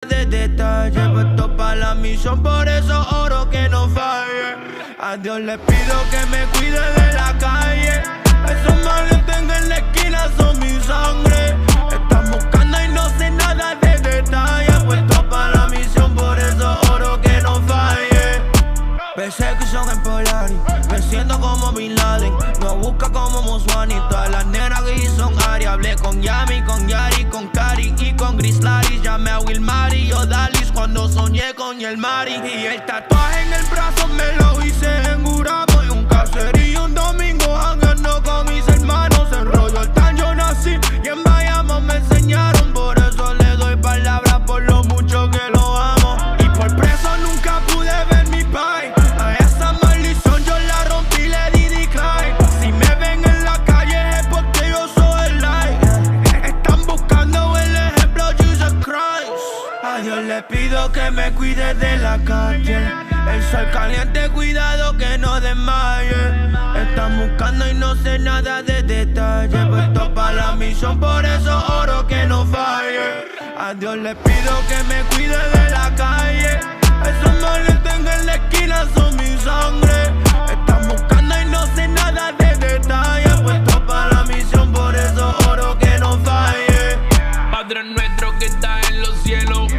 de detalle, puesto pa' la misión, por eso oro que no falle. A Dios le pido que me cuide de la calle. Esos maleantes en la esquina son mi sangre. Están buscando y no sé nada de detalle, puesto pa' la misión, por eso oro que no falle. Persecución en Polaris, me siento como Bin Laden. No busca como Muswani, todas las nenas que son Ari. Hablé con Yami, con Yari, con Cari y con Gris Laris. Llamé a Wilmary o Dalis cuando soñé con el Mari. Y el tatuaje en el brazo me lo hice en Urabo. Y un caserío un domingo jangueando con mis hermanos. En Royaltown yo nací y en Bayamo me enseñaron. Por eso le doy palabras por lo mucho que lo amo. Y por preso nunca pude ver mi pai. A esa maldición yo la rompí, le di decline. Si me ven en la calle es porque yo soy el light. Están buscando el ejemplo Jesus Christ. A Dios le pido que me cuide de la calle. El sol caliente, cuidado que no desmaye. Están buscando y no sé nada de detalle, puesto pa' la misión, por eso oro que no falle. A Dios le pido que me cuide de la calle. Esos maleantes en la esquina son mi sangre. Están buscando y no sé nada de detalle, puesto pa' la misión, por eso oro que no falle. Padre nuestro que está en los cielos,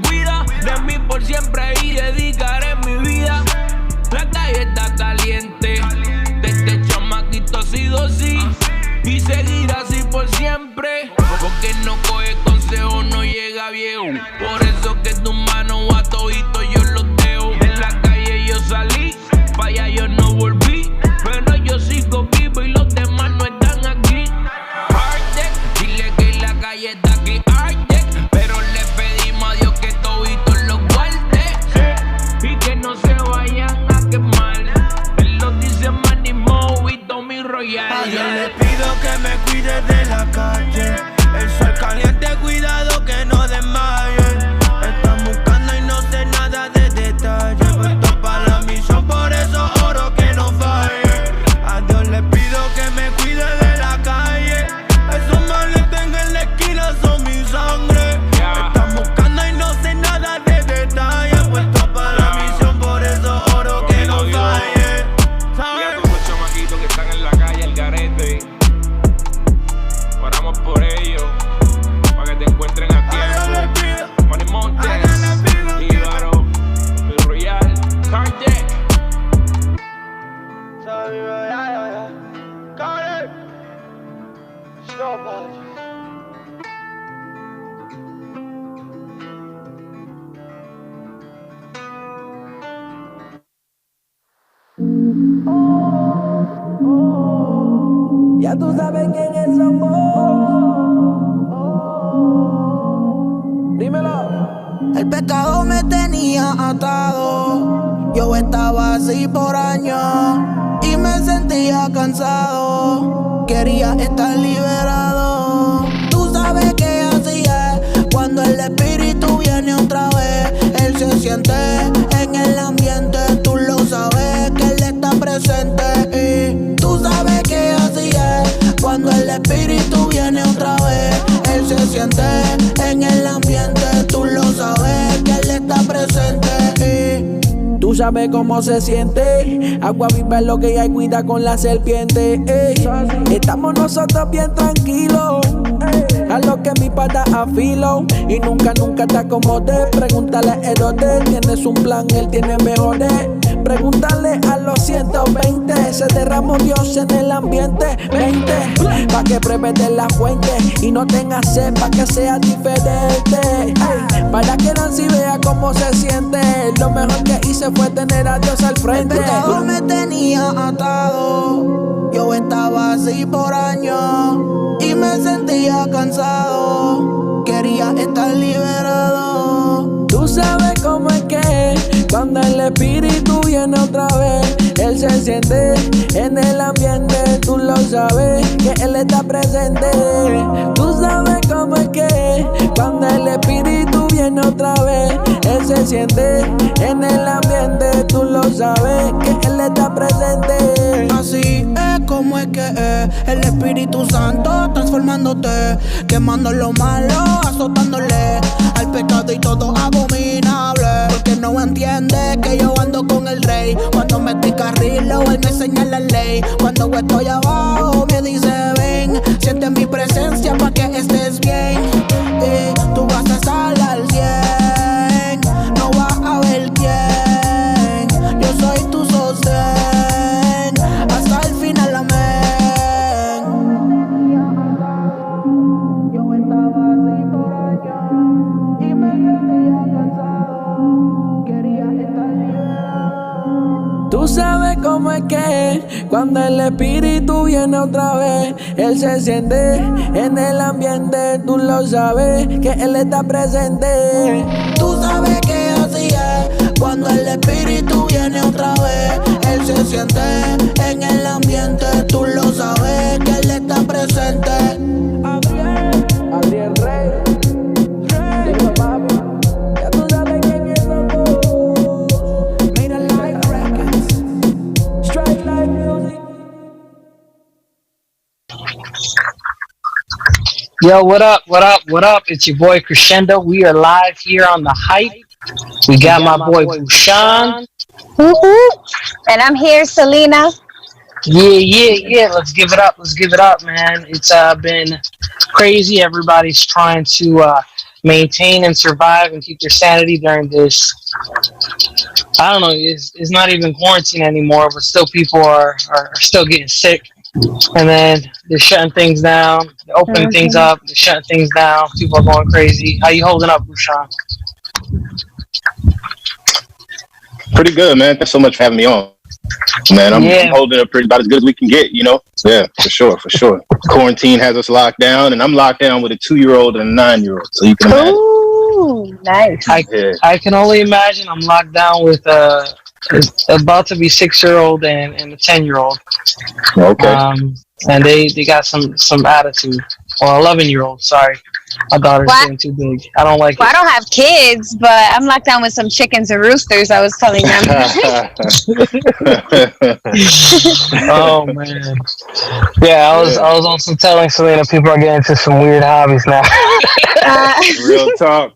cuida de mí por siempre y dedicaré mi vida. La calle está caliente, desde chamaquito ha sido así y seguirá así por siempre. Porque no coge consejo, no llega viejo. Por eso que tu mano a todito yo los dejo. En la calle yo salí, pa' allá yo no volví, pero yo sigo vivo y los demás no están aquí. Arte, dile que la calle está aquí, arte, pero le pedimos a Dios que toditos los guarde y que no se vayan a quemar. Él lo dice Manny Mo y Tommy Royal. A Dios le pido que me cuide de la calle. El sol caliente, cuidado que no desmaye. Están buscando y no sé nada de detalle, puesto pa' la misión, por eso oro que no falle. A Dios le pido que me cuide de la calle. Esos maleantes en la esquina son mi sangre. Están buscando y no sé nada de detalle, puesto pa' la misión, por eso oro que no falle. Y a todos los chamaquitos que están en la calle, el garete, oramos por ellos, para que te encuentren a A Dios le tiempo. pido, Money a Dios Montes, le pido que Íbaro, Tommy Royal, Kardec. Ya tú sabes quiénes somos. Dímelo. El pecado me tenía atado. Yo estaba así por años y me sentía cansado. Quería estar liberado. Tú sabes que así es cuando el espíritu viene otra vez. Él se siente en el ambiente. Tú lo sabes que él está presente. Y tú sabes que así es cuando el espíritu viene otra vez. Él se siente en el ambiente. Tú lo sabes que él está presente. Y tú sabes cómo se siente. Agua viva es lo que hay, cuida con la serpiente. Estamos nosotros bien tranquilos. A lo que mi pata afilo. Y nunca te acomode. Pregúntale a Herodes, tienes un plan, él tiene mejores. Pregúntale a los 120. Se derramó Dios en el ambiente. 20, pa' que pruebes de la fuente y no tengas sed, pa' que sea diferente. Ey, para que Nancy vea cómo se siente. Lo mejor que hice fue tener a Dios al frente. El pecado me tenía atado. Yo estaba así por años y me sentía cansado. Quería estar liberado. Tú sabes cómo es que cuando el espíritu viene otra vez, él se siente en el ambiente. Tú lo sabes que él está presente. Tú sabes cómo es que cuando el espíritu viene otra vez, él se siente en el ambiente. Tú lo sabes que él está presente. Así es como es que es el Espíritu Santo transformándote, quemando lo malo, azotándole al pecado y todo abominable. Porque no entiende que yo ando con el rey. Cuando me estoy carrilo, él me enseña la ley. Cuando estoy abajo, me dice ven, siente mi presencia pa' que estés bien. Y tú vas a estar al 100, no vas a ver quién. Yo soy tu sostén, hasta el final, amén. Yo estaba así por años y me sentía cansado, quería estar liberado. Tú sabes cómo es que cuando el espíritu viene otra vez, él se siente en el ambiente. Tú lo sabes que él está presente. Tú sabes que así es, cuando el espíritu viene otra vez, él se siente en el ambiente. Tú lo sabes que él está presente. Adriel Rey, Digo papi, ya tú sabes quién es Mira Live Records, Strike Life Music. Yo, what up, what up, what up? It's your boy Crescendo. We are live here on The Hype. We got my boy Bushan. And I'm here, Selena. Yeah. Let's give it up, man. It's been crazy. Everybody's trying to maintain and survive and keep their sanity during this. I don't know. It's not even quarantine anymore, but still people are still getting sick. And then they're shutting things down. They're opening things up. They're shutting things down. People are going crazy. How you holding up, Bushan? Pretty good, man. Thanks so much for having me on. Man, I'm holding up about as good as we can get, you know? Yeah, for sure. Quarantine has us locked down, and I'm locked down with a 2-year-old and a 9-year-old, so you can imagine. Ooh, nice. I can only imagine. I'm locked down with about to be 6-year-old and a 10-year-old. Okay. And they got some attitude. Or 11-year-old, sorry. My daughter's getting too big. I don't like it. I don't have kids, but I'm locked down with some chickens and roosters, I was telling them. Oh man. Yeah, I was also telling Selena people are getting into some weird hobbies now. Real talk.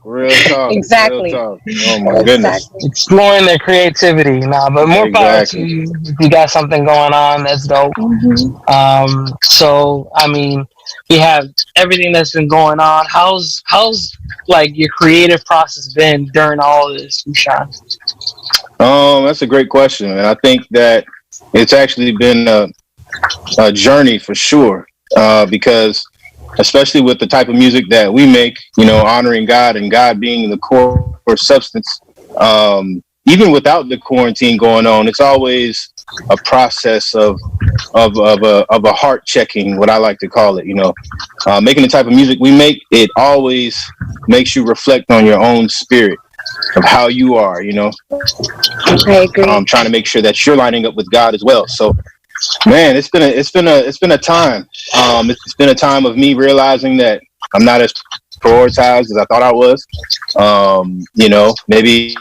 Exactly. Real talk. Oh my goodness. Exploring their creativity. But more power to you. If you got something going on, that's dope. So I mean, we have everything that's been going on. How's like your creative process been during all of this, Bushan? That's a great question, and I think that it's actually been a journey for sure. Because especially with the type of music that we make, you know, honoring God and God being the core substance. Even without the quarantine going on, it's always a process of a heart checking, what I like to call it. You know, making the type of music we make, it always makes you reflect on your own spirit of how you are. You know, I agree. Trying to make sure that you're lining up with God as well. So, man, it's been a time. It's been a time of me realizing that I'm not as prioritized as I thought I was. You know, maybe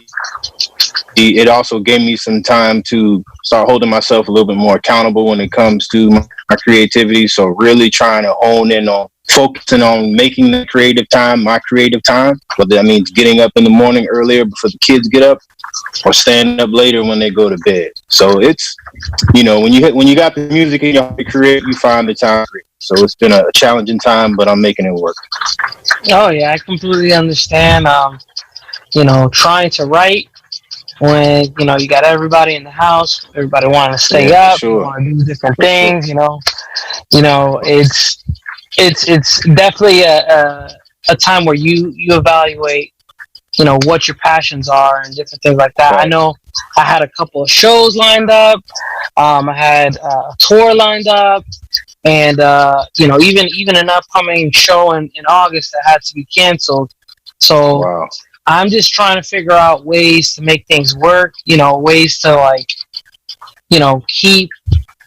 it also gave me some time to start holding myself a little bit more accountable when it comes to my creativity. So really trying to hone in on focusing on making the creative time my creative time, whether that means getting up in the morning earlier before the kids get up or staying up later when they go to bed. So it's, you know, when you got the music in your career, you find the time. So it's been a challenging time, but I'm making it work. Oh yeah, I completely understand. You know, trying to write when, you know, you got everybody in the house, everybody wanting to stay up, sure. want to do different things, you know, it's definitely a time where you evaluate, you know, what your passions are and different things like that. Right. I know I had a couple of shows lined up. I had a tour lined up, and you know, even an upcoming show in August that had to be canceled. So wow. I'm just trying to figure out ways to make things work, you know, ways to, like, you know, keep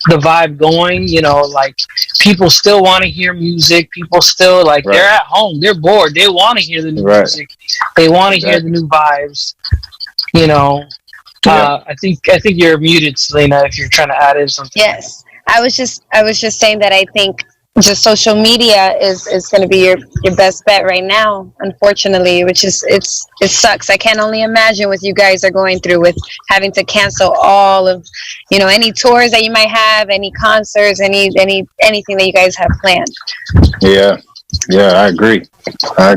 the vibe going, you know, like people still want to hear music. People still, like, right. They're at home, they're bored, they want to hear the new music, they want to hear the new vibes, you know. I think you're muted, Selena, if you're trying to add in something. Yes, I was just saying that I think just social media is going to be your best bet right now, unfortunately, which is it sucks. I can only imagine what you guys are going through with having to cancel all of, any tours that you might have, any concerts, anything that you guys have planned. Yeah, I agree. I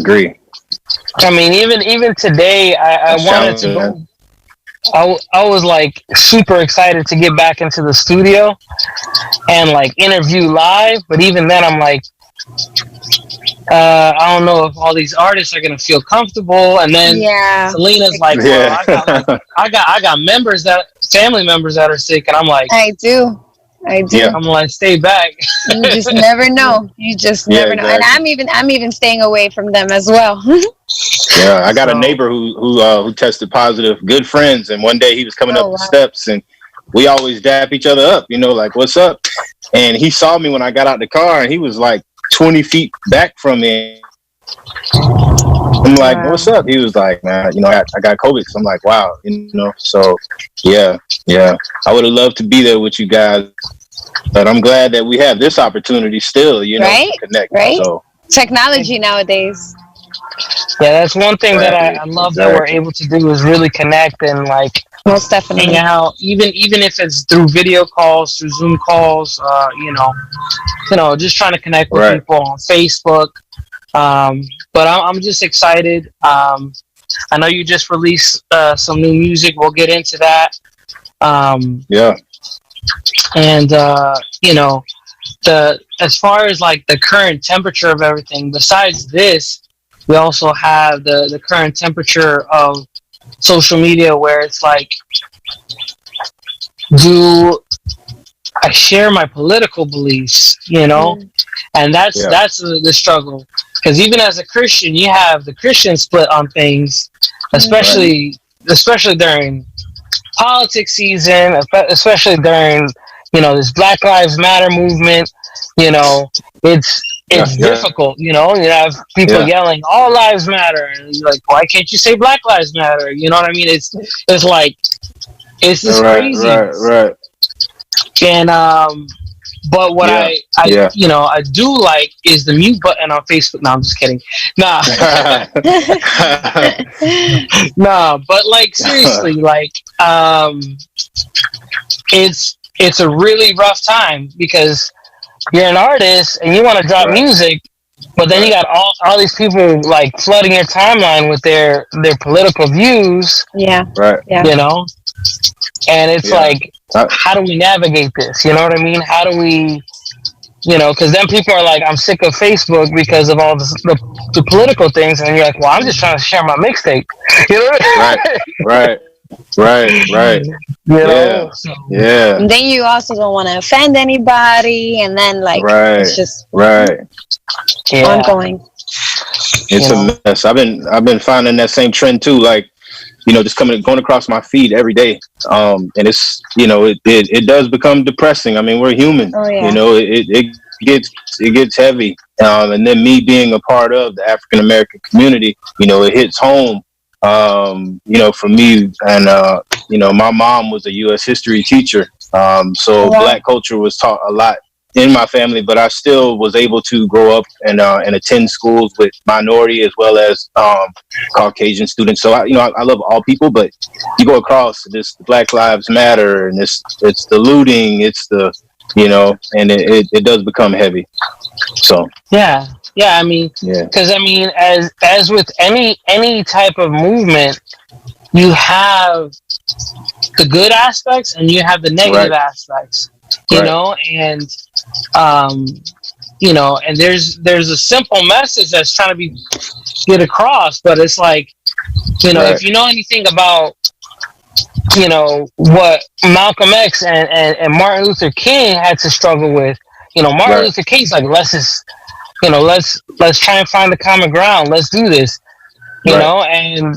mean, even today, I wanted to go. I was like super excited to get back into the studio and like interview live, but even then I'm like, I don't know if all these artists are gonna feel comfortable. And then Selena's like, well, I got family members that are sick, and I'm like, I do. Yeah. I'm like, stay back. You just never know. You just never know. Exactly. And I'm even staying away from them as well. Yeah, I got a neighbor who tested positive, good friends, and one day he was coming up the steps, and we always dap each other up, like, what's up? And he saw me when I got out the car, and he was like 20 feet back from me. I'm like, what's up? He was like, man, I got COVID. So I'm like, wow, so yeah. I would have loved to be there with you guys, but I'm glad that we have this opportunity still, right? To connect. Right? So technology nowadays. Yeah, that's one thing that I love that we're able to do is really connect and like most definitely hang out, even if it's through video calls, through Zoom calls, just trying to connect with people on Facebook. But I'm just excited. I know you just released some new music. We'll get into that. And as far as like the current temperature of everything, besides this, we also have the current temperature of social media, where it's like, do I share my political beliefs, and that's the struggle, because even as a Christian, you have the Christian split on things, especially during politics season, especially during this Black Lives Matter movement. It's difficult, you have people yelling all lives matter, and you're like, why can't you say Black Lives Matter? You know what I mean? It's like, it's just crazy. Right. And but what I do like is the mute button on Facebook. No, I'm just kidding. Nah. Nah, but like seriously, like it's a really rough time, because you're an artist and you want to drop music, but then you got all these people like flooding your timeline with their political views. Yeah. Right. Yeah. And it's like, how do we navigate this? You know what I mean? How do we, because then people are like, I'm sick of Facebook because of all the political things, and you're like, well, I'm just trying to share my mixtape. You know what I mean? Right. Yeah. And then you also don't want to offend anybody, and then like it's just ongoing. It's a mess. I've been finding that same trend too. Like, just going across my feed every day. And it's it does become depressing. I mean, we're human. Oh, yeah. It gets heavy. And then me being a part of the African American community, it hits home. For me, and my mom was a U.S. history teacher, so Black culture was taught a lot in my family, but I still was able to grow up and attend schools with minority as well as Caucasian students. So I love all people, but you go across this Black Lives Matter, and it's the looting, it's the and it does become heavy. So I mean, because as with any type of movement, you have the good aspects and you have the negative aspects, and and there's a simple message that's trying to get across, but it's like, if you know anything about what Malcolm X and Martin Luther King had to struggle with, Martin Luther King's like, let's try and find the common ground. Let's do this, and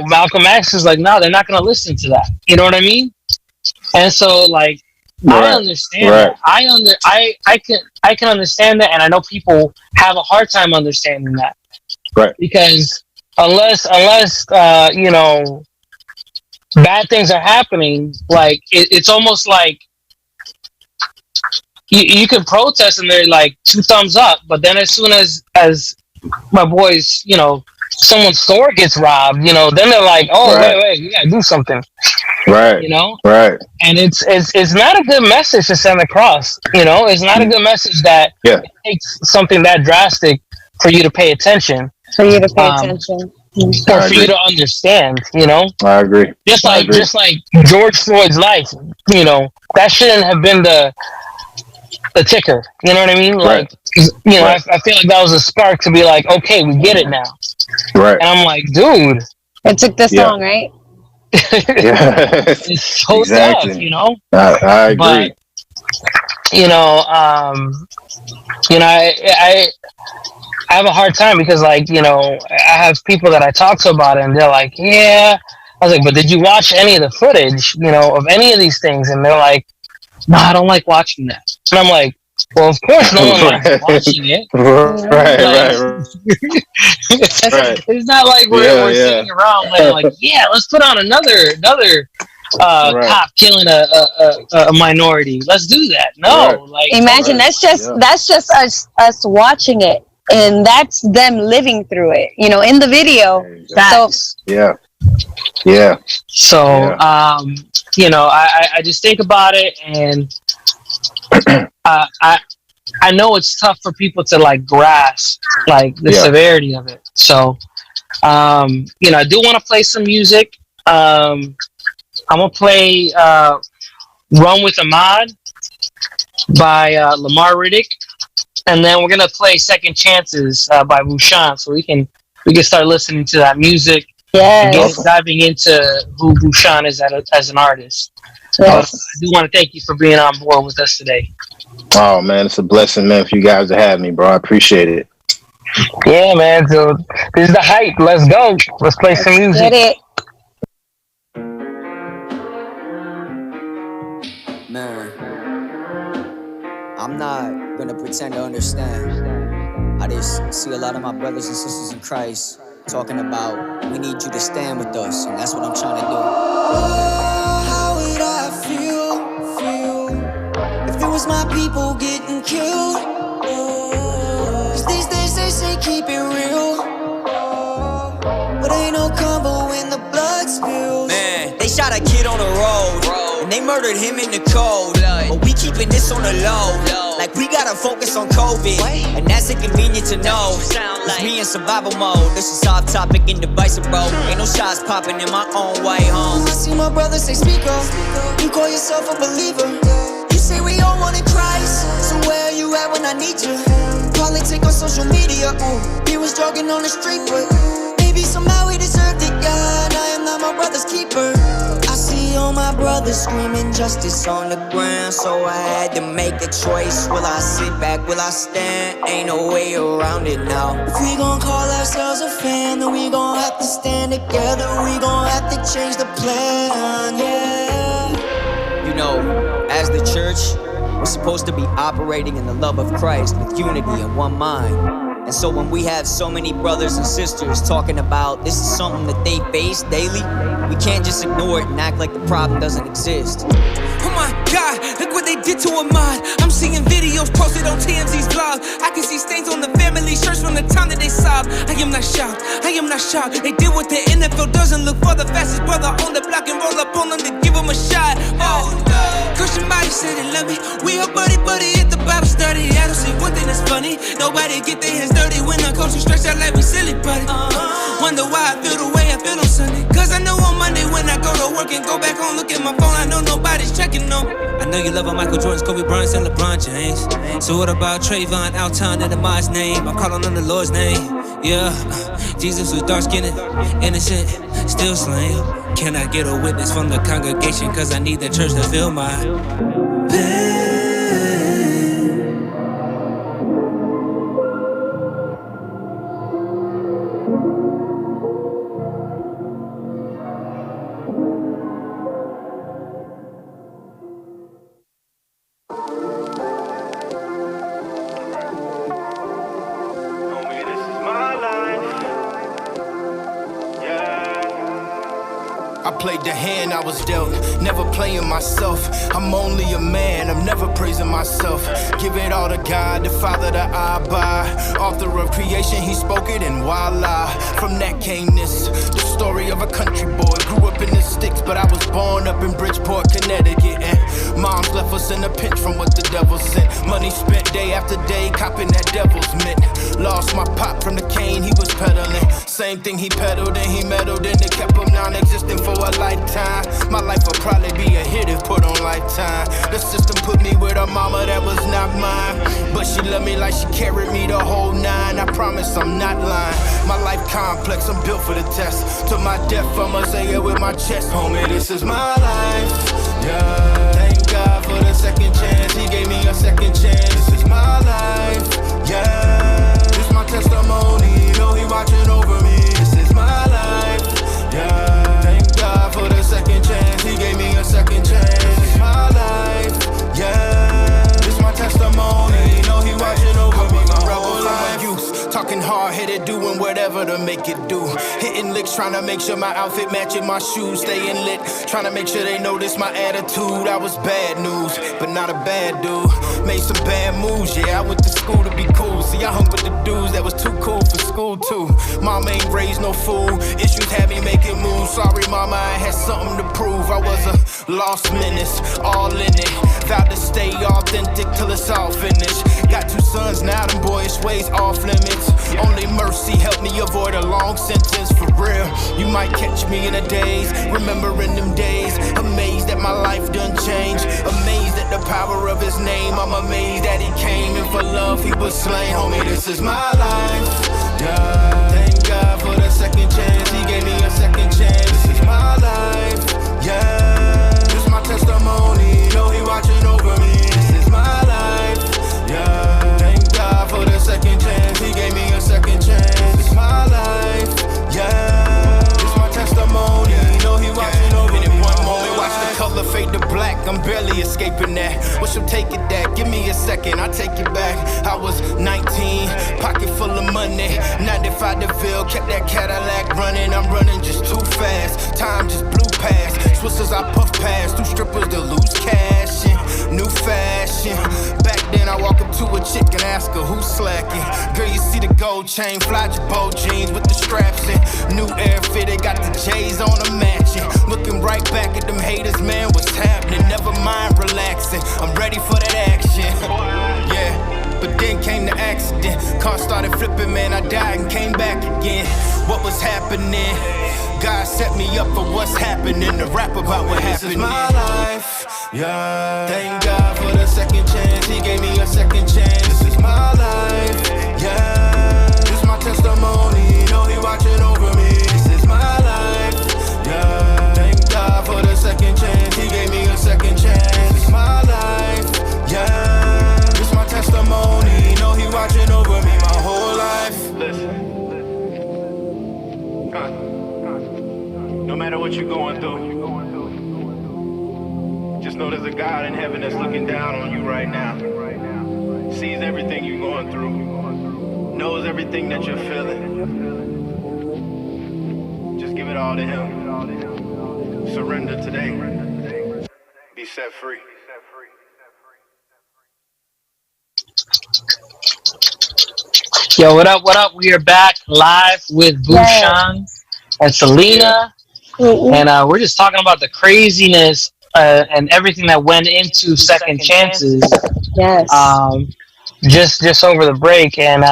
Malcolm X is like, no, they're not going to listen to that. You know what I mean? And so like, I understand that. I can understand that, and I know people have a hard time understanding that, because unless bad things are happening, like it's almost like you can protest and they're like 2 thumbs up, but then as soon as my boys, someone's store gets robbed, then they're like, oh, Right. wait, we gotta do something, Right. Right. and it's not a good message to send across. It's not a good message that Yeah. it takes something that drastic for you to pay attention, For you to pay Um, attention. or for you to understand. I agree. Just I like agree. George Floyd's life, that shouldn't have been the ticker. You know what I mean? Right. Like, Right. I feel like that was a spark to be like, okay, we get it now. Right. And I'm like, dude, It took this Yeah. long, right? Yeah. it's so Exactly. tough. I agree. But I have a hard time because, like, I have people that I talk to about it, and they're like, yeah. I was like, but did you watch any of the footage, of any of these things? And they're like, no, I don't like watching that. And I'm like, well, of course no one likes watching it. Right. Right. It's not like we're Yeah. sitting around like, yeah, let's put on another Right. cop killing a minority. Let's do that. No, Right. like, Imagine Right. that's just us watching it, and that's them living through it. In the video. So Yeah. Yeah. So, I just think about it, and I know it's tough for people to like grasp like the severity of it. So, I do want to play some music. I'm gonna play "Run with Ahmad" by Lamar Riddick, and then we're gonna play "Second Chances" by Bushan, so we can start listening to that music. And yes, diving into who Bushan is as an artist. yes. I do want to thank you for being on board with us today. Oh man, it's a blessing, man, for you guys to have me, bro. I appreciate it. Yeah, man. So this is the hype. Let's go. Let's play some Get music. it. Man, I'm not gonna pretend to understand. I just see a lot of my brothers and sisters in Christ talking about we need you to stand with us, and that's what I'm trying to do. Oh, how would I feel if it was my people getting killed? Cause these days they say keep it real, but ain't no combo when the blood spills. Man, they shot a kid on the road, and they murdered him in the cold. But we keeping this on the low, like we gotta focus on COVID, and that's inconvenient to know. It's me in survival mode. This is off topic and divisive, bro. Ain't no shots popping in my own way home. I see my brother say speak up. You call yourself a believer. You say we all want in Christ, so where are you at when I need you? Politic on social media, he was jogging on the street, but maybe somehow he deserved it, God. I am not my brother's keeper. I see all my brothers screaming justice on the ground, so I had to make a choice. Will I sit back, will I stand? Ain't no way around it now. If we gon' call ourselves a fan, then we gon' have to stand together. We gon' have to change the plan, yeah. You know, as the church, we're supposed to be operating in the love of Christ with unity and one mind. And so when we have so many brothers and sisters talking about this is something that they face daily, we can't just ignore it and act like the problem doesn't exist. Oh my God, look what they did to Ahmad. I'm seeing videos posted on TMZ's vlog. I can see stains on the family shirts from the time that they sobbed. I am not shocked, I am not shocked. They did what the NFL doesn't look for the fastest brother on the block and roll up on them to give him a shot. Oh, Christian body said they love me. We all buddy at the Bible study. I don't see one thing that's funny. Nobody get their hands dirty when I coach you stretch out like we silly, buddy. Wonder why I feel the way I feel on Sunday. Cause I know on Monday when I go to work and go back home, look at my phone, I know nobody's checking on me. I know you love Michael Jordan, Kobe Bryant, and LeBron James. So what about Trayvon, Alton, and Ahmad's name? I'm calling on the Lord's name. Yeah, Jesus was dark-skinned, innocent, still slain. Can I get a witness from the congregation? Cause I need the church to feel my pain. I played the hand I was dealt, never playing myself. I'm only a man, I'm never praising myself. Give it all to God, the Father that I by. Author of creation, he spoke it and voila. From that came this, the story of a country boy. Grew up in the sticks, but I was born up in Bridgeport, Connecticut. And moms left us in a pinch from what the devil sent. Money spent day after day, copping that devil's mint. Lost my pop from the cane he was peddling. Same thing he peddled and he meddled and it kept him non-existent for a lifetime. My life would probably be a hit if put on Lifetime. The system put me with a mama that was not mine, but she loved me like she carried me the whole nine. I promise I'm not lying. My life complex, I'm built for the test. To my death, I'ma say it with my chest. Homie, this is my life. Yeah, thank God for the second chance. He gave me a second chance. This is my life. Yeah, this my testimony. Know he watching over me. This is my life. Yeah, thank God for the second chance. He gave me a second chance. This is my life. Yeah, this my testimony. Know he watching over me. My rebel life. Youth, talking hard-headed, doing whatever to make it do. Hitting licks, trying to make sure my outfit matching my shoes. Staying lit, trying to make sure they notice my attitude. I was bad news, but not a bad dude. Made some bad moves, yeah, I went to school to be cool. See, I hung with the dudes that was too cool for school too. Mom ain't raised no fool, issues had me making moves. Sorry mama, I had something to prove. I was a lost menace, all in it. Vowed to stay authentic till it's all finished. Got 2 sons now, them boyish ways off limits. Only mercy helped me avoid a long sentence. For real, you might catch me in a daze, remembering them days. Amazed that my life done changed, amazed at the power of his name. I'm amazed that he came and for love he was slain. Homie, this is my life. Yeah, thank God for the second chance. He gave me a second chance. This is my life. Yeah, this is my testimony. Know he watching over me. This is my life. Yeah, thank God for the second chance. He gave me a second chance. This is my life. Yeah, this is my testimony. Know he watching over me. In one moment, watch the color fade to black. I'm barely escaping that. What's your take at that? Give me a second, I'll take it back. I was 19, pocket full of money. 95 DeVille, kept that Cadillac running. I'm running just too fast. Time just blew past. Swissers I puff past. 2 strippers to lose cash in. New fashion. Back then I walk up to a chick and ask her who's slacking. Girl, you see the gold chain, fly Jabot jeans with the straps in. New air fitted, got the J's on them matching. Looking right back at them haters, man, what's happening? Never mind relaxing, I'm ready for that action. Yeah, but then came the accident. Car started flipping, man, I died and came back again. What was happening? God set me up for what's happening. To rap about what happened. This is my life. Yeah, thank God for the second chance. He gave me a second chance. This is my life. Yeah, this is my testimony. Know he watching over me. This is my life. Yeah, thank God for the second chance. He gave me a second chance. This is my life. Yeah, this is my testimony. Know he watching over me my whole life. Listen. No matter what you're going through, just know there's a God in heaven that's looking down on you right now. Sees everything you're going through. Knows everything that you're feeling. Just give it all to him. Surrender today. Be set free. Yo, what up, what up? We are back live with Bhushan and Selena. And we're just talking about the craziness and everything that went into Second Chances. Yes. Just over the break, and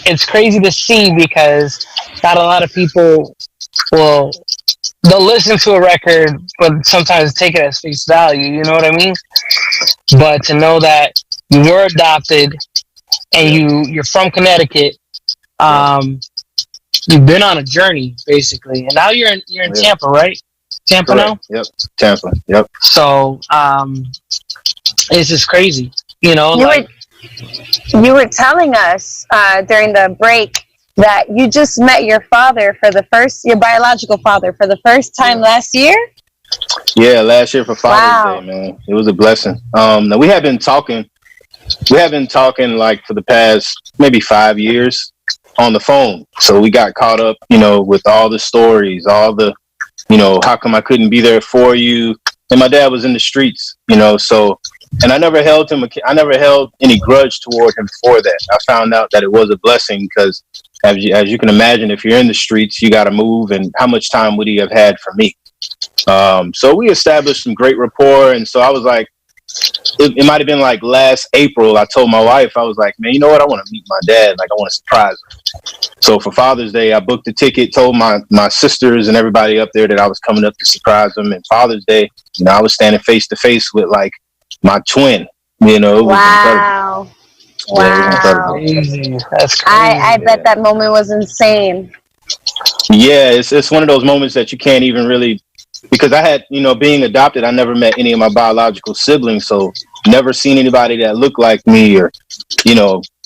it's crazy to see because not a lot of people they'll listen to a record, but sometimes take it as face value. You know what I mean? But to know that you were adopted and you're from Connecticut, you've been on a journey basically, and now you're in Tampa, right? Tampa now? Yep, Tampa. Yep. So it's just crazy, you know. You were telling us during the break that you just met your father your biological father for the first time last year. Yeah, last year for Father's Day, man. It was a blessing. Now we have been talking like for the past maybe 5 years on the phone. So we got caught up, you know, with all the stories, all the how come I couldn't be there for you? And my dad was in the streets, so, and I never held any grudge toward him for that. I found out that it was a blessing because as you can imagine, if you're in the streets, you got to move, and how much time would he have had for me? So we established some great rapport. And so I was like, it might've been like last April. I told my wife, I was like, man, you know what? I want to meet my dad. Like, I want to surprise him. So for Father's Day, I booked a ticket, told my sisters and everybody up there that I was coming up to surprise them. And Father's Day, I was standing face to face with like my twin, it was wow. incredible. Wow. Crazy. That's crazy. I bet that moment was insane. Yeah, it's one of those moments that you can't even really, because I had, being adopted, I never met any of my biological siblings, so never seen anybody that looked like me or,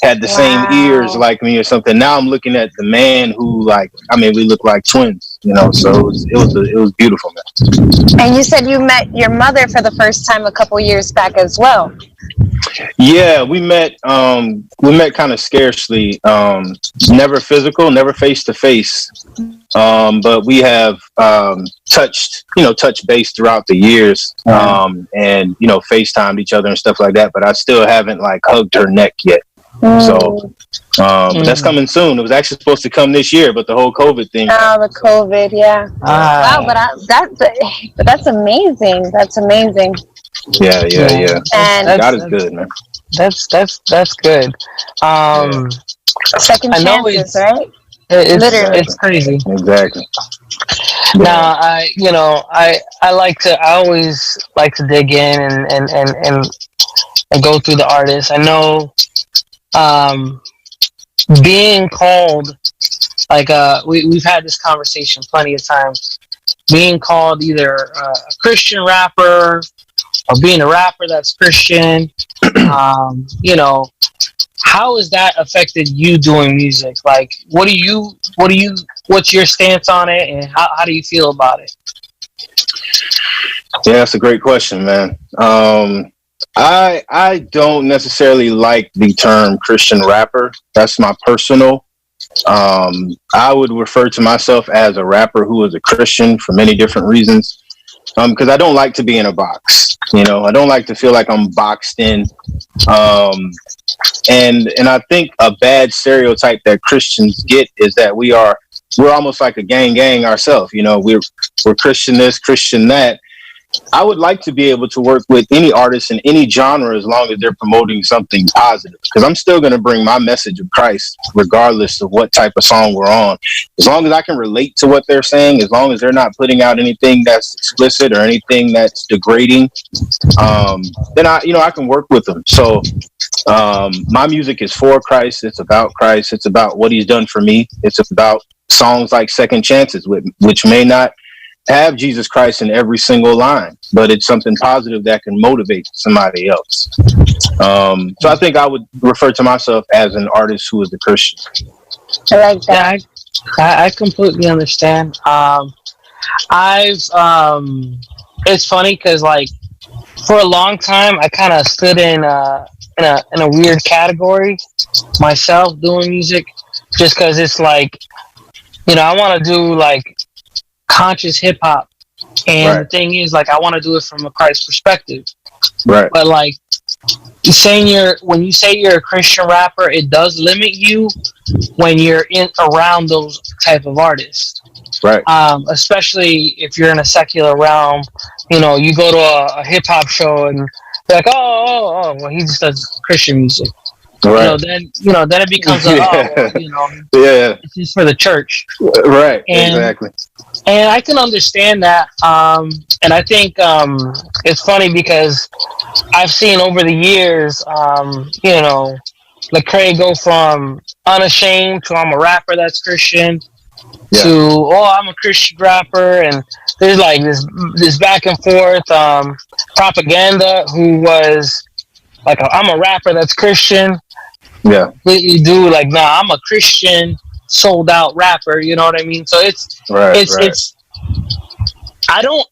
had the same ears like me or something. Now I'm looking at the man who we look like twins, so it was beautiful, man. And you said you met your mother for the first time a couple years back as well. Yeah, we met kind of scarcely, never physical, never face to face. But we have touched base throughout the years, and FaceTimed each other and stuff like that. But I still haven't hugged her neck yet. So that's coming soon. It was actually supposed to come this year, but the whole COVID thing. Oh, the COVID, yeah. Wow, but that's amazing. That's amazing. Yeah. And God is good, man. That's good. Second chances, right? Literally, it's crazy. Exactly. Now, I always like to dig in and go through the artists. I know, being called, we've had this conversation plenty of times, being called either a Christian rapper or being a rapper that's Christian, how has that affected you doing music? What's your stance on it, and how do you feel about it? Yeah, that's a great question, man. I don't necessarily like the term Christian rapper. That's my personal. I would refer to myself as a rapper who is a Christian for many different reasons. Because I don't like to be in a box. I don't like to feel like I'm boxed in. And I think a bad stereotype that Christians get is that we're almost like a gang ourselves. We're Christian this, Christian that. I would like to be able to work with any artist in any genre as long as they're promoting something positive, because I'm still going to bring my message of Christ regardless of what type of song we're on. As long as I can relate to what they're saying, as long as they're not putting out anything that's explicit or anything that's degrading, then I can work with them. So my music is for Christ. It's about Christ. It's about what he's done for me. It's about songs like Second Chances, which may not have Jesus Christ in every single line, but it's something positive that can motivate somebody else. So I think I would refer to myself as an artist who is a Christian. I like that. Yeah, I completely understand. It's funny because for a long time I kind of stood in a weird category myself doing music, just because it's I want to do conscious hip hop, and the thing is I want to do it from a Christ perspective, right? But when you say you're a Christian rapper, it does limit you when you're around those type of artists, right? Especially if you're in a secular realm. You go to a hip hop show and they're like, oh, well, he just does Christian music. Right. Then it becomes it's just for the church. Right. Exactly. And I can understand that. And I think it's funny because I've seen over the years, Lecrae go from unashamed to I'm a rapper that's Christian to I'm a Christian rapper, and there's this back and forth. Propaganda, who was I'm a rapper that's Christian. Yeah, completely do nah, I'm a Christian sold out rapper. You know what I mean? So it's I don't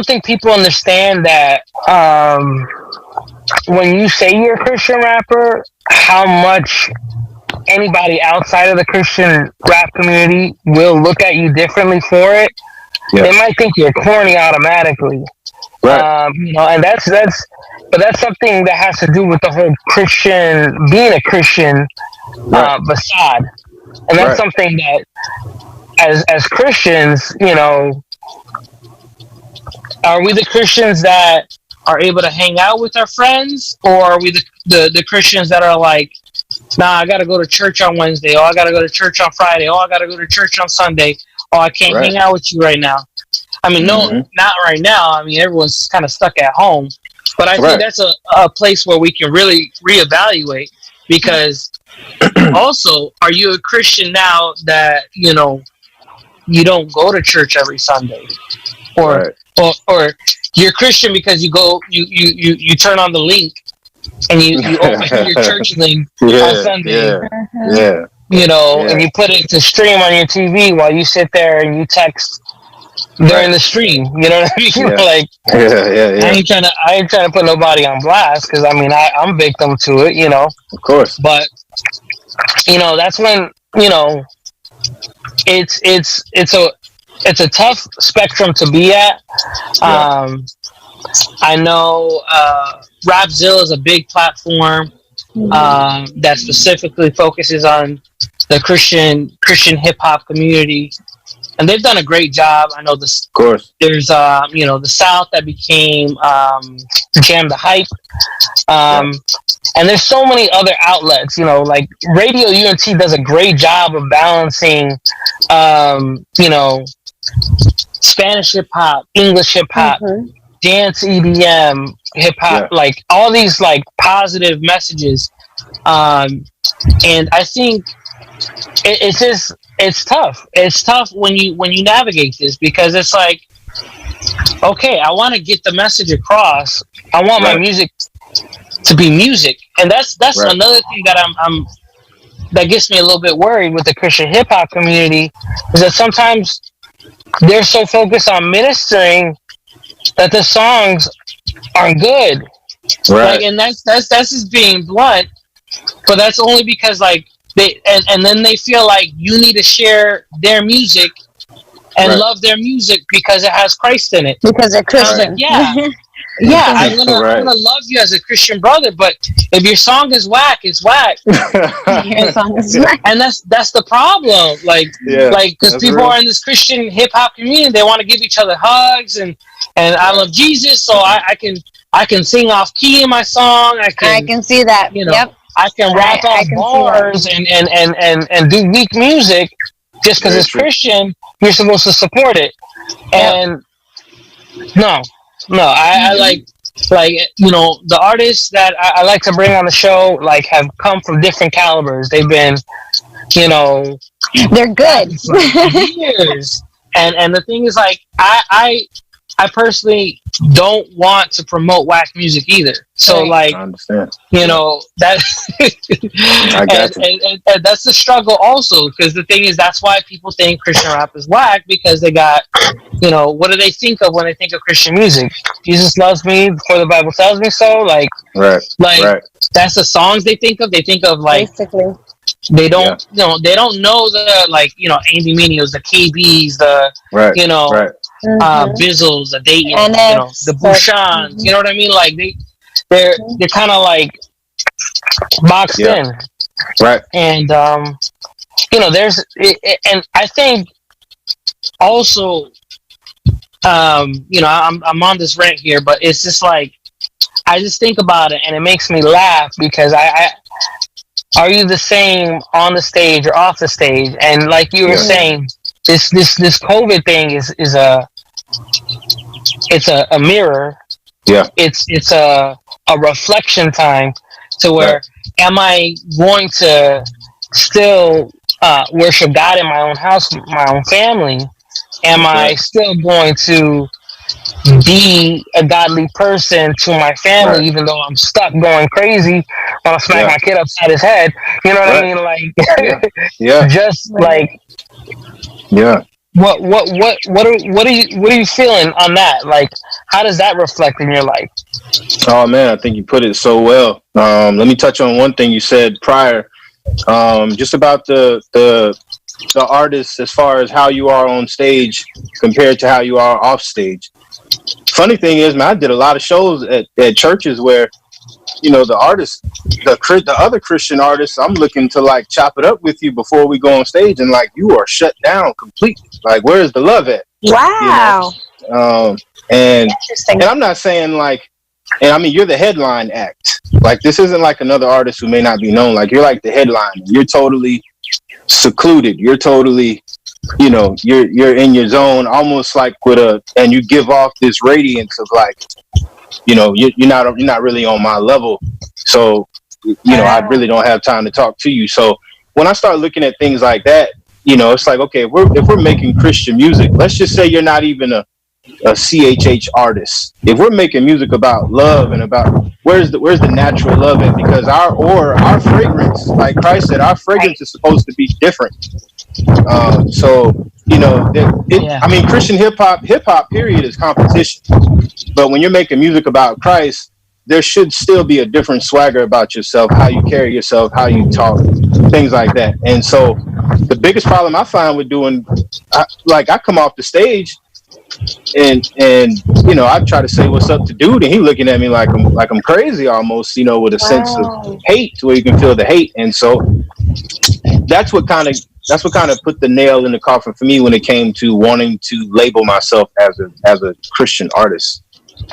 think people understand that when you say you're a Christian rapper, how much anybody outside of the Christian rap community will look at you differently for it. they might think you're corny automatically. Right. And that's something that has to do with the whole being a Christian facade, and that's something that, as Christians, are we the Christians that are able to hang out with our friends, or are we the Christians that are like, nah, I gotta go to church on Wednesday, or I gotta go to church on Friday, or I gotta go to church on Sunday, or I can't hang out with you right now? I mean, no, not right now. I mean, everyone's kind of stuck at home. But I think that's a place where we can really reevaluate, because also, are you a Christian now that, you don't go to church every Sunday? Or you're Christian because you go, you turn on the link and you open your church link on Sunday. And you put it to stream on your TV while you sit there and you text during the stream. You know what I mean? Like, I ain't trying to put nobody on blast, because I mean I'm victim to it, Of course. But that's when it's a tough spectrum to be at. I know Rapzilla is a big platform that specifically focuses on the Christian hip hop community, and they've done a great job. I know this. Of course. There's the South that became Jam the Hype, and there's so many other outlets. Like Radio UNT does a great job of balancing, Spanish hip hop, English hip hop, dance, EDM, hip hop, like all these like positive messages. And I think it's tough. It's tough when you navigate this, because it's like, okay, I want to get the message across. I want my music to be music, and that's another thing that that gets me a little bit worried with the Christian hip hop community, is that sometimes they're so focused on ministering that the songs aren't good. Right. Like, and that's just being blunt, but that's only because like and then they feel like you need to share their music and love their music because it has Christ in it. Because they're Christian. Like, yeah, I'm gonna love you as a Christian brother, but if your song is whack, it's whack. And that's the problem. Like, because people are in this Christian hip hop community, they want to give each other hugs and I love Jesus, so I can sing off key in my song. I can see that. Yep. I can rap off bars and do weak music just because it's Christian. You're supposed to support it, and no, I like the artists that I like to bring on the show like have come from different calibers. They've been, they're good years, and the thing is like I personally don't want to promote whack music either. So like, I understand. That I got and that's the struggle also, because the thing is that's why people think Christian rap is whack, because they got, what do they think of when they think of Christian music? Jesus loves me before the Bible tells me so. Like, that's the songs they think of. They think of like, basically. They don't, they don't know the like, Andy Minios, the KBs, the Bizzles, the Dayton, the Bouchons, you know what I mean? Like they're kind of like boxed in, right? And there's and I think also, I'm on this rant here, but it's just like I just think about it and it makes me laugh, because I are you the same on the stage or off the stage? And like you were saying, this COVID thing is a mirror. Yeah. It's a reflection time to where am I going to still worship God in my own house, my own family? Am I still going to be a godly person to my family, even though I'm stuck going crazy, want to smack my kid upside his head? You know what I mean? Like, just like, What are you feeling on that? Like, how does that reflect in your life? Oh man, I think you put it so well. Let me touch on one thing you said prior, just about the the artist as far as how you are on stage compared to how you are off stage. Funny thing is, man, I did a lot of shows at churches where, you know, the artists, the other Christian artists, I'm looking to like chop it up with you before we go on stage, and like you are shut down completely. Like, where's the love at? Wow. You know? And I'm not saying like, and I mean, you're the headline act. Like, this isn't like another artist who may not be known. Like, you're like the headline. You're totally secluded. You're totally, you know, you're in your zone, almost like and you give off this radiance of like, you know, you're not really on my level. So, you know, I really don't have time to talk to you. So when I start looking at things like that, you know, it's like, okay, if we're making Christian music, let's just say you're not even a CHH artist. If we're making music about love and about where's the natural love at? Because our fragrance, like Christ said, our fragrance is supposed to be different. So, you know, I mean, Christian hip hop period is competition. But when you're making music about Christ, there should still be a different swagger about yourself, how you carry yourself, how you talk, things like that. And so the biggest problem I find with doing, I come off the stage and you know, I try to say what's up to dude, and he looking at me like I'm crazy almost, you know, with a sense of hate, where you can feel the hate. And so that's what kind of put the nail in the coffin for me when it came to wanting to label myself as a Christian artist.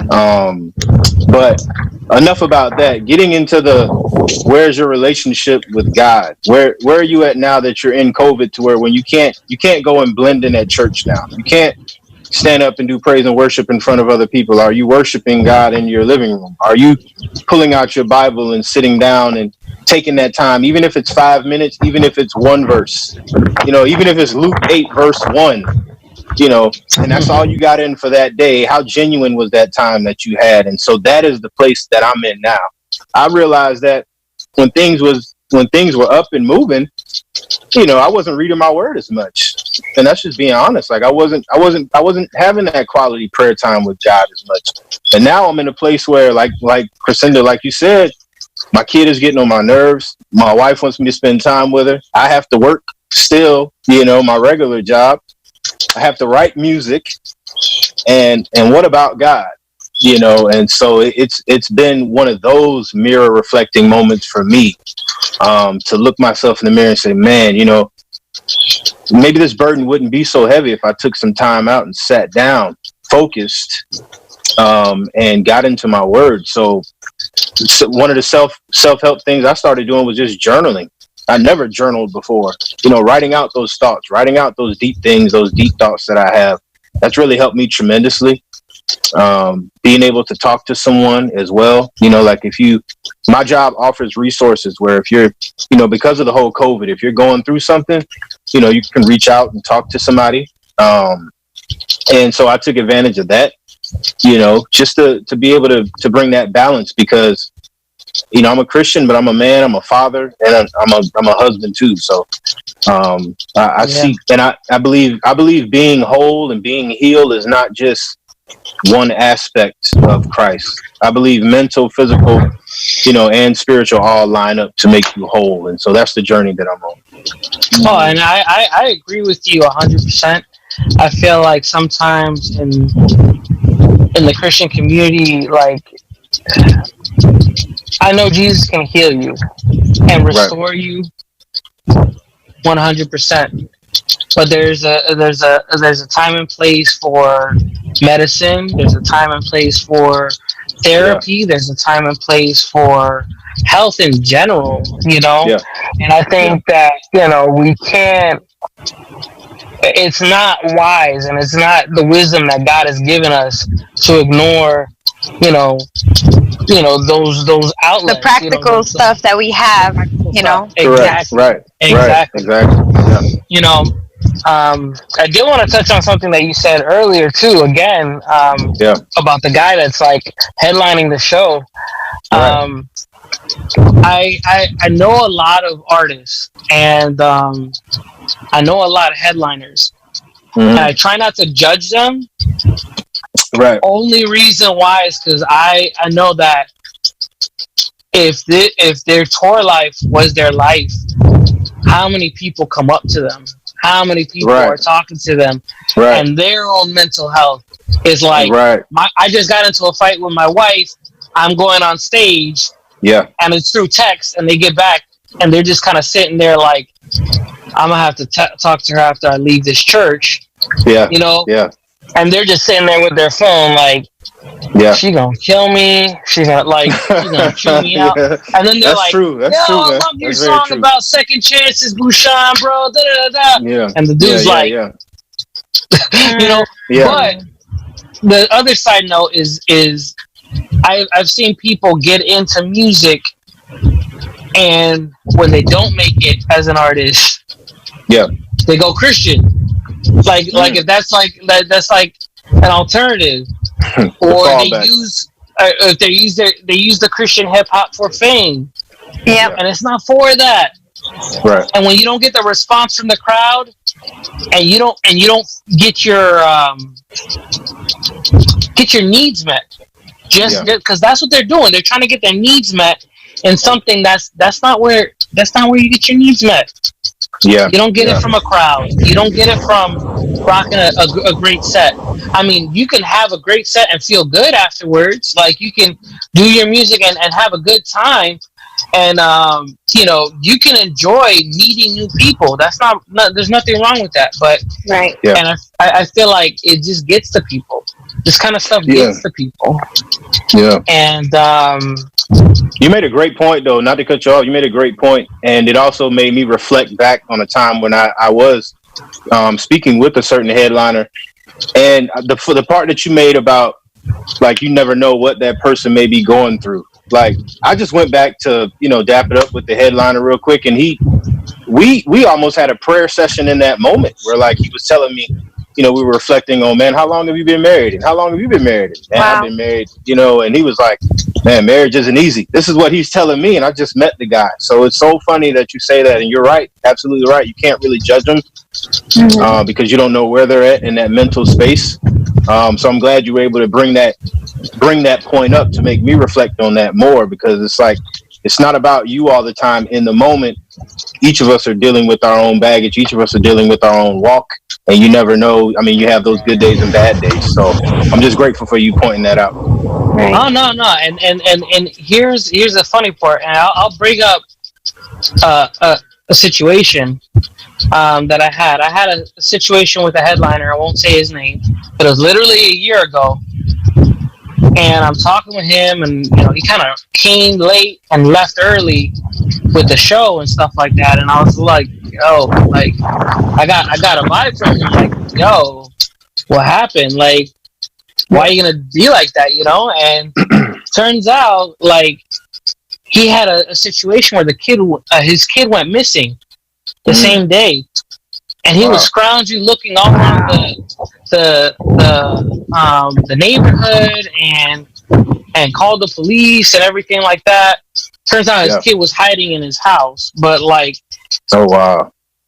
But enough about that. Getting into where's your relationship with God? Where are you at now that you're in COVID, to where when you can't go and blend in at church now? You can't stand up and do praise and worship in front of other people. Are you worshiping God in your living room? Are you pulling out your Bible and sitting down and taking that time, even if it's 5 minutes, even if it's one verse, you know, even if it's Luke 8 verse 1, you know, and that's all you got in for that day? How genuine was that time that you had? And so that is the place that I'm in now. I realized that when things were up and moving, you know, I wasn't reading my word as much, and that's just being honest. Like I wasn't having that quality prayer time with God as much. And now I'm in a place where, like Crescendo, like you said, my kid is getting on my nerves. My wife wants me to spend time with her. I have to work still, you know, my regular job. I have to write music, and what about God? You know, and so it's been one of those mirror reflecting moments for me, to look myself in the mirror and say, man, you know, maybe this burden wouldn't be so heavy if I took some time out and sat down, focused, and got into my word. So one of the self-help things I started doing was just journaling. I never journaled before, you know, writing out those thoughts, writing out those deep things, those deep thoughts that I have. That's really helped me tremendously. Being able to talk to someone as well, you know, like my job offers resources where if you're, you know, because of the whole COVID, if you're going through something, you know, you can reach out and talk to somebody. And so I took advantage of that, you know, just to be able to bring that balance, because, you know, I'm a Christian, but I'm a man, I'm a father, and I'm a husband too. So I see, and I believe being whole and being healed is not just one aspect of Christ. I believe mental, physical, you know, and spiritual all line up to make you whole. And so that's the journey that I'm on. Oh, and I agree with you 100%. I feel like sometimes in the Christian community, like, I know Jesus can heal you and restore you 100%. But there's a time and place for medicine. There's a time and place for therapy. Yeah. There's a time and place for health in general, you know? Yeah. And I think that, you know, we can't, it's not wise, and it's not the wisdom that God has given us to ignore, you know, those outlets. The practical stuff that we have, you know? Exactly. Right. Exactly. Yeah. You know, I did want to touch on something that you said earlier too, again, about the guy that's like headlining the show. Right. I know a lot of artists, and I know a lot of headliners, and I try not to judge them. Right. Only reason why is because I know that if their tour life was their life, how many people come up to them? how many people are talking to them, and their own mental health is like, I just got into a fight with my wife. I'm going on stage, and it's through text, and they get back, and they're just kind of sitting there like, I'm gonna have to talk to her after I leave this church. You know, and they're just sitting there with their phone, like, she gonna kill me. She's gonna chew me out. And then they're like, true. That's yo, true, man. I love your That's very song true. about second chances, Bushan, bro. Da, da, da. Yeah. And the dude's like, you know. But the other side note is I've seen people get into music, and when they don't make it as an artist, they go Christian. Like if that's like that's like an alternative, or they use if they use the Christian hip hop for fame. And it's not for that. Right. And when you don't get the response from the crowd, and you don't get your needs met, just because that's what they're doing. They're trying to get their needs met in something that's not where you get your needs met. You don't get it from a crowd. You don't get it from rocking a great set. I mean, you can have a great set and feel good afterwards. Like, you can do your music and have a good time. And, you know, you can enjoy meeting new people. That's not there's nothing wrong with that. But, and I feel like it just gets to people. This kind of stuff gets to people. And, you made a great point, though. Not to cut you off, you made a great point, and it also made me reflect back on a time when I was speaking with a certain headliner, and for the part that you made about, like, you never know what that person may be going through. Like, I just went back to, you know, dap it up with the headliner real quick, and we almost had a prayer session in that moment where, like, he was telling me, you know, we were reflecting on, man, how long have you been married? And how long have you been married? And I've been married, you know, and he was like, man, marriage isn't easy. This is what he's telling me. And I just met the guy. So it's so funny that you say that. And you're right. Absolutely right. You can't really judge them because you don't know where they're at in that mental space. So I'm glad you were able to bring that point up to make me reflect on that more, because it's like, it's not about you all the time in the moment. Each of us are dealing with our own baggage. Each of us are dealing with our own walk. And you never know. I mean, you have those good days and bad days. So I'm just grateful for you pointing that out. Oh, no. And here's the funny part. And I'll bring up a situation that I had. I had a situation with a headliner. I won't say his name, but it was literally a year ago. And I'm talking with him, and, you know, he kind of came late and left early with the show and stuff like that. And I was like, yo, like, I got a vibe from him, like, yo, what happened? Like, why are you gonna be like that, you know? And turns out, like, he had a situation where his kid went missing the same day. And he was scrounging, looking all around the neighborhood, and called the police and everything like that. Turns out his kid was hiding in his house, but, like,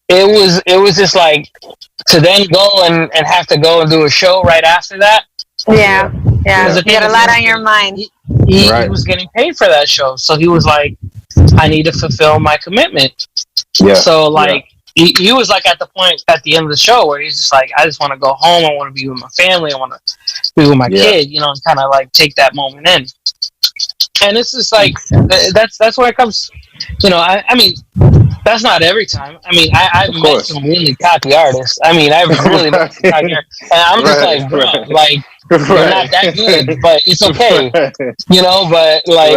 it was just like, to then go and have to go and do a show right after that. Yeah. You got a lot on your mind. He was getting paid for that show, so he was like, I need to fulfill my commitment. So, like, he was like at the point at the end of the show where he's just like, I just want to go home. I want to be with my family. I want to be with my kid, you know, and kind of like take that moment in. And it's just like, that's where it comes, you know, I mean, that's not every time. I mean, I've met some really cocky artists. I mean, I've really met some cocky artists. And I'm just like, bro, like, you're not that good, but it's okay, you know, but, like,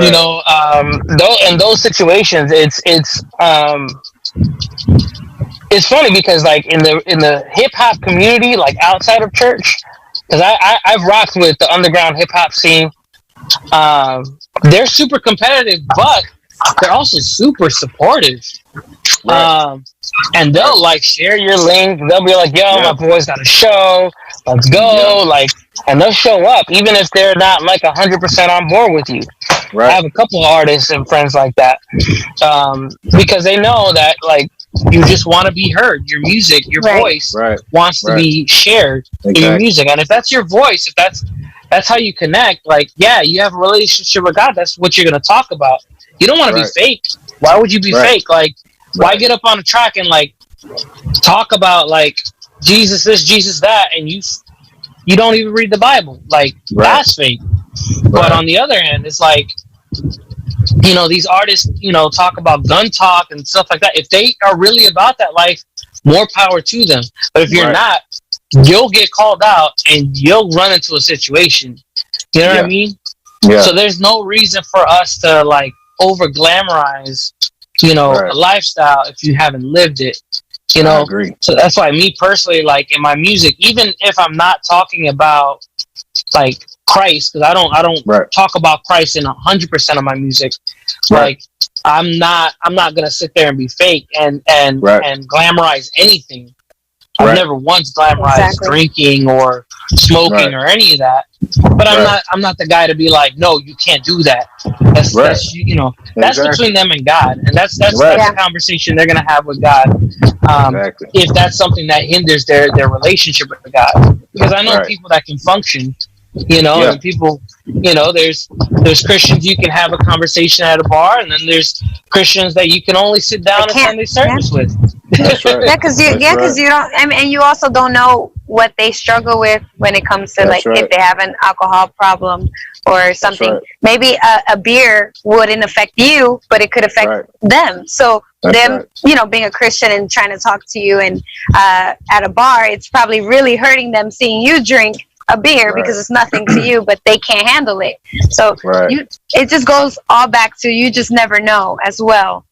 you know, in those situations, it's funny because, like, in the hip hop community, like, outside of church, because I've rocked with the underground hip hop scene. They're super competitive, but they're also super supportive. And they'll, like, share your link. They'll be like, yo, my boy's got a show. Let's go. Like, and they'll show up even if they're not, like, 100% on board with you. I have a couple of artists and friends like that, because they know that, like, you just want to be heard. Your music, your voice wants to be shared in your music. And if that's your voice, if that's how you connect, like, you have a relationship with God. That's what you're going to talk about. You don't want to be fake. Why would you be fake? Like, why get up on a track and, like, talk about like Jesus this, Jesus that, and you don't even read the Bible. Like that's fake. But on the other hand, it's like, these artists, talk about gun talk and stuff like that. If they are really about that life, more power to them. But if you're not, you'll get called out and you'll run into a situation. You know what I mean? Yeah. So there's no reason for us to like over glamorize, a lifestyle if you haven't lived it. I agree. So that's why me personally, like in my music, even if I'm not talking about like Christ, because I don't talk about Christ in 100% of my music. Like I'm not gonna sit there and be fake and glamorize anything. I've never once glamorized drinking or smoking or any of that. But I'm not the guy to be like, no, you can't do that. That's that's between them and God, and that's the conversation they're gonna have with God. If that's something that hinders their relationship with God, because I know people that can function. And people, there's Christians you can have a conversation at a bar, and then there's Christians that you can only sit down at Sunday service with. That's right. Because you don't. I mean, and you also don't know what they struggle with when it comes to if they have an alcohol problem or something. Maybe a beer wouldn't affect you, but it could affect them. So being a Christian and trying to talk to you and at a bar, it's probably really hurting them seeing you drink a beer because it's nothing to you, but they can't handle it. So it just goes all back to you just never know as well.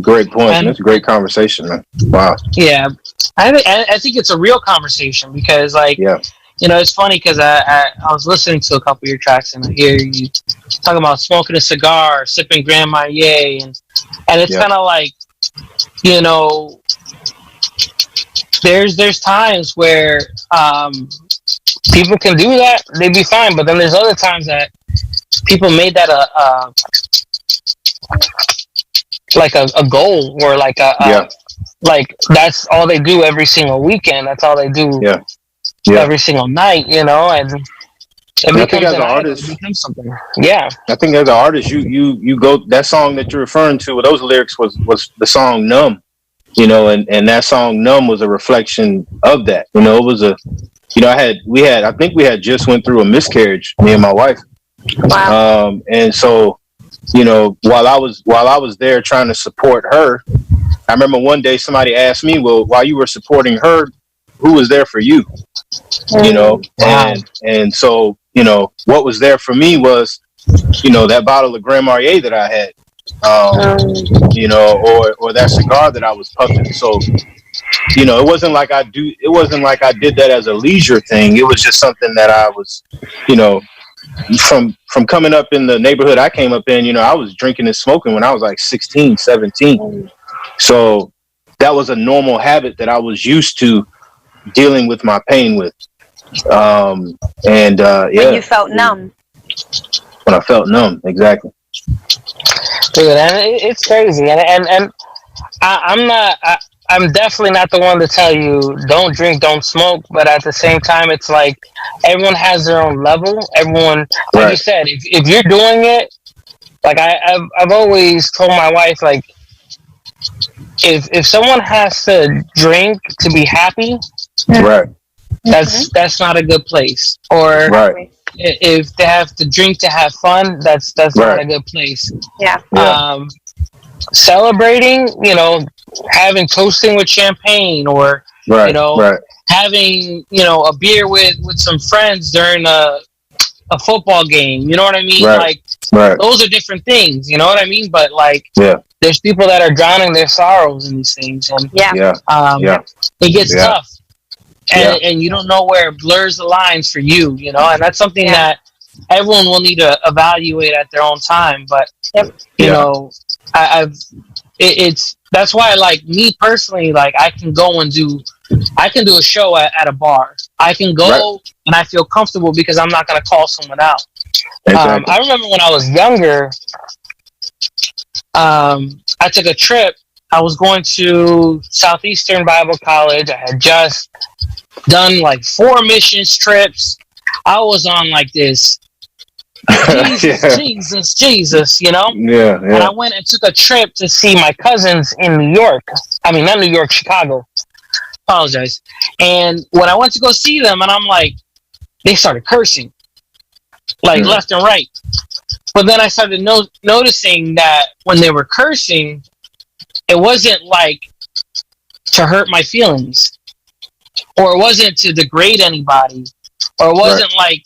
Great point. That's a great conversation, man. Wow. Yeah, I think it's a real conversation because it's funny because I was listening to a couple of your tracks and I hear you talking about smoking a cigar, sipping Grand Marnier, and it's kind of like, there's times where people can do that, they'd be fine, but then there's other times that people made that a goal, or like like that's all they do every single weekend, that's all they do every single night, and I think as an artist, it becomes something. I think as an artist, you go, that song that you're referring to, those lyrics was the song Numb, and that song Numb was a reflection of that. It was a, I think we had just went through a miscarriage, me and my wife. Wow. And so, while I was there trying to support her, I remember one day somebody asked me, well, while you were supporting her, who was there for you? And so, what was there for me was, that bottle of Grand Marnier that I had, or that cigar that I was puffing. So, it wasn't like I did that as a leisure thing. It was just something that I was, from coming up in the neighborhood I came up in, I was drinking and smoking when I was like 16, 17. So that was a normal habit that I was used to dealing with my pain with. When you felt numb. When I felt numb, exactly. Dude, and it's crazy, and I'm definitely not the one to tell you don't drink, don't smoke, but at the same time, it's like everyone has their own level. Everyone, like you said, if you're doing it, like I've always told my wife, like if someone has to drink to be happy, that's not a good place. Or if they have to drink to have fun, that's not a good place. Celebrating, having toasting with champagne, or having a beer with some friends during a football game, you know what I mean? Those are different things, you know what I mean? But there's people that are drowning their sorrows in these things, and it gets tough, and you don't know where it blurs the lines for you, and that's something that everyone will need to evaluate at their own time. But that's why, like, me personally, like, I can do a show at a bar. I can go and I feel comfortable because I'm not going to call someone out. I remember when I was younger, I took a trip. I was going to Southeastern Bible College. I had just done like 4 missions trips. I was on like this Jesus, you know? Yeah, And I went and took a trip to see my cousins in New York. I mean, not New York, Chicago. Apologize. And when I went to go see them, and I'm like, they started cursing, like left and right. But then I started noticing that when they were cursing, it wasn't like to hurt my feelings, or it wasn't to degrade anybody, or it wasn't like,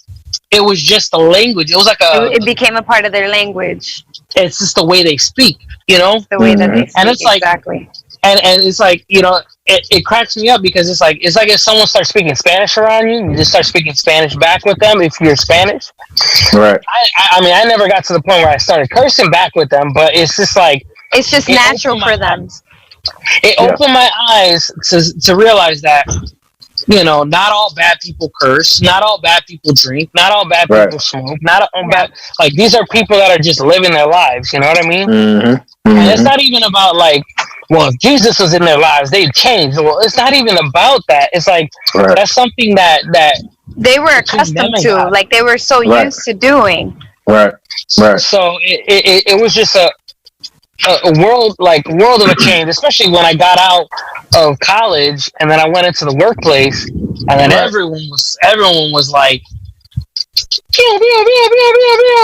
it was just a language. It was like it became a part of their language. It's just the way they speak, you know? The way that they speak, and it's like, exactly. And it's like, you know, it cracks me up because it's like if someone starts speaking Spanish around you, you just start speaking Spanish back with them if you're Spanish. Right. I mean, I never got to the point where I started cursing back with them, but it's just like... It's just natural for them. It opened my eyes to realize that, you know, not all bad people curse, not all bad people drink, not all bad people smoke, not all bad... Like, these are people that are just living their lives, you know what I mean? And it's not even about, like, well, if Jesus was in their lives, they'd change. Well, it's not even about that. It's like, that's something that they were accustomed to, like they were so used to doing. Right. So it was just a world of a change, especially when I got out of college and then I went into the workplace, and then everyone was like,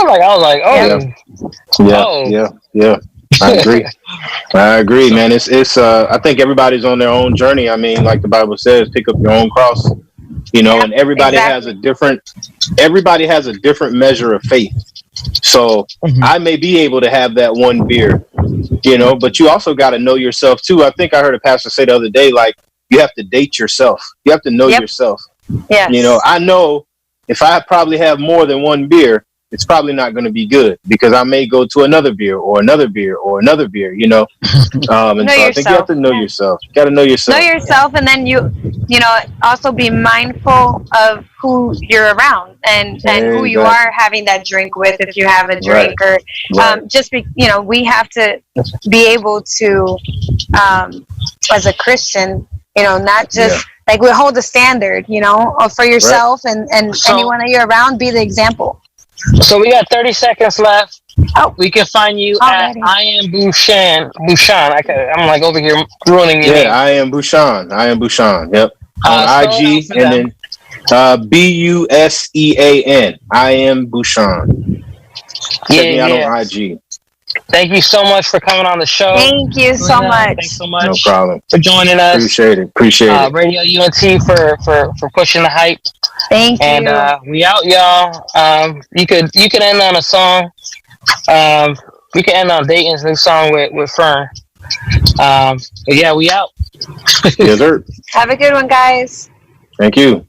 like I was like, yeah. I agree, man. It's I think everybody's on their own journey. I mean, like the Bible says, pick up your own cross, you know, and everybody has a different measure of faith. So I may be able to have that one beer, you know, but you also got to know yourself too. I think I heard a pastor say the other day, like, you have to date yourself. You have to know yourself. Yes. You know, I know if I probably have more than one beer, it's probably not going to be good because I may go to another beer or another beer or another beer, you know. And so I think you have to know yourself. You got to know yourself. Know yourself, and then you know, also be mindful of who you're around and who you are having that drink with, if you have a drink, or you know, we have to be able to, as a Christian, you know, not just like we hold a standard, you know, for yourself and anyone that you're around, be the example. So we got 30 seconds left. We can find you at I am Bushan. I'm like over here ruining your name. I am Bushan. Yep. On IG and then BUSEAN. I am Bushan. Check me out on IG. Thank you so much for coming on the show. Thank you so much. Thanks so much. No problem. For joining us. Appreciate it. Radio UNT for pushing the hype. Thank you. And we out, y'all. You could end on a song. We can end on Dayton's new song with Fern. But yeah, we out. Yes, sir. Have a good one, guys. Thank you.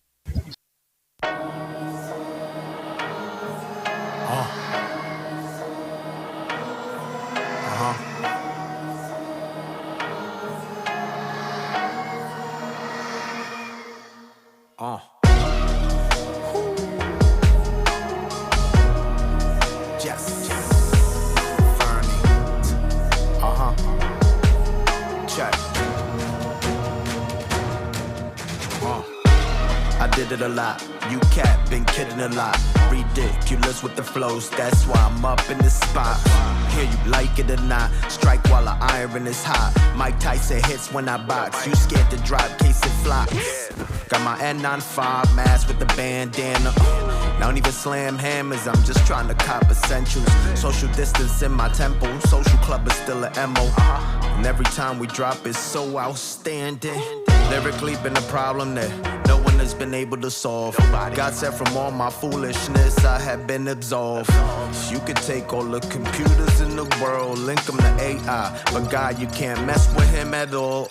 I did it a lot. You cat been kidding a lot. Ridiculous with the flows. That's why I'm up in this spot. Hear you like it or not. Strike while the iron is hot. Mike Tyson hits when I box. You scared to drop case it flops. Got my N95 mask with the bandana. Don't even slam hammers. I'm just trying to cop essentials. Social distance in my temple. Social club is still a MO. And every time we drop it's so outstanding. Lyrically been a problem that no one has been able to solve. God said from all my foolishness I have been absolved. You could take all the computers in the world, link them to AI, but God, you can't mess with him at all.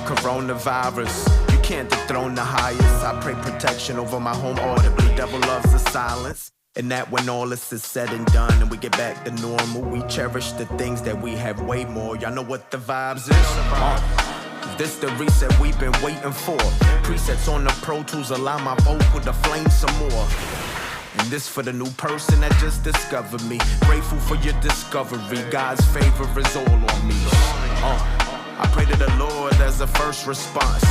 Coronavirus, you can't dethrone the highest. I pray protection over my home audibly. Devil loves the silence. And that when all this is said and done and we get back to normal, we cherish the things that we have way more. Y'all know what the vibes is? This the reset we've been waiting for. Presets on the Pro Tools allow my vocal to flame some more. And this for the new person that just discovered me. Grateful for your discovery. God's favor is all on me. I pray to the Lord as a first response.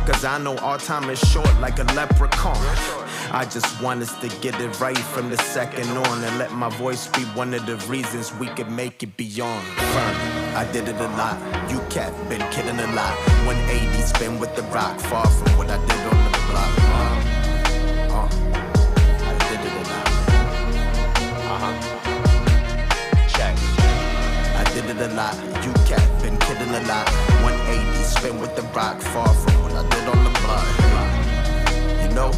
Cause I know our time is short like a leprechaun. I just want us to get it right from the second on, and let my voice be one of the reasons we could make it beyond. Firm, I did it a lot. You cat been kidding a lot. 180 spin with the rock, far from what I did on the block. I did it a lot. Check. I did it a lot. You cat been kidding a lot. 180 spin with the rock, far from what I did on the block. You know,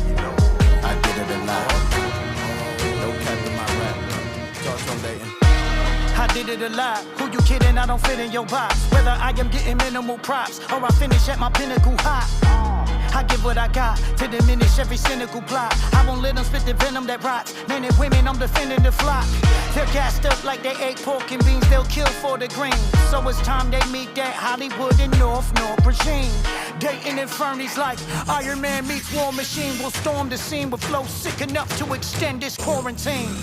I did it a lot. No cap in my rap. Talk to 'em, Dayton. I did it a lot. Who you kidding? I don't fit in your box. Whether I am getting minimal props or I finish at my pinnacle high. I give what I got to diminish every cynical plot. I won't let them spit the venom that rots. Men and women, I'm defending the flock. They're gassed up like they ate pork and beans. They'll kill for the green. So it's time they meet that Hollywood and North regime. Dating infirmities like Iron Man meets War Machine. Will storm the scene with flow sick enough to extend this quarantine.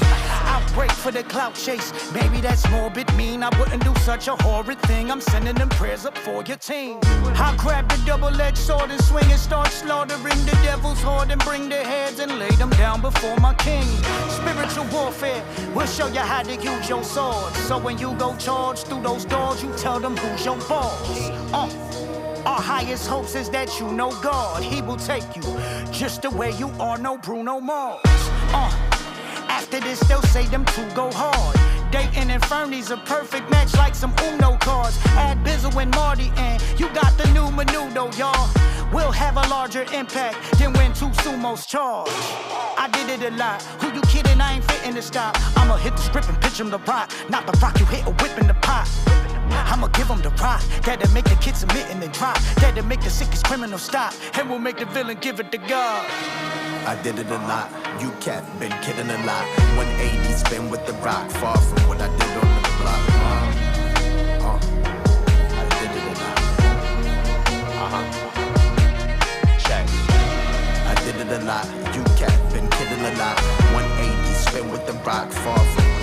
Outbreak for the clout chase. Maybe that's morbid, mean. I wouldn't do such a horrid thing. I'm sending them prayers up for your team. I'll grab the double-edged sword and swing and start slaughtering the devil's horde and bring their heads and lay them down before my king. Spiritual warfare will show you how to use your sword. So when you go charge through those doors, you tell them who's your boss. Our highest hopes is that you know God. He will take you just the way you are, no Bruno Mars. After this, they'll say them two go hard. Dating infirmities a perfect match like some Uno cards. Add Bizzle and Marty and you got the new menudo, y'all. We'll have a larger impact than when two sumos charge. I did it a lot. Who you kidding? I ain't fitting to stop. I'ma hit the script and pitch him the rock. Not the rock you hit a whip in the pot. I'ma give him the rock. That'll make the kids submit and then drop. That'll make the sickest criminal stop. And we'll make the villain give it to God. I did it a lot. You cat been kidding a lot. 180 spin with the rock, far from what I did on the block. I did it a lot. Check. I did it a lot. You cat been kidding a lot. 180 spin with the rock, far from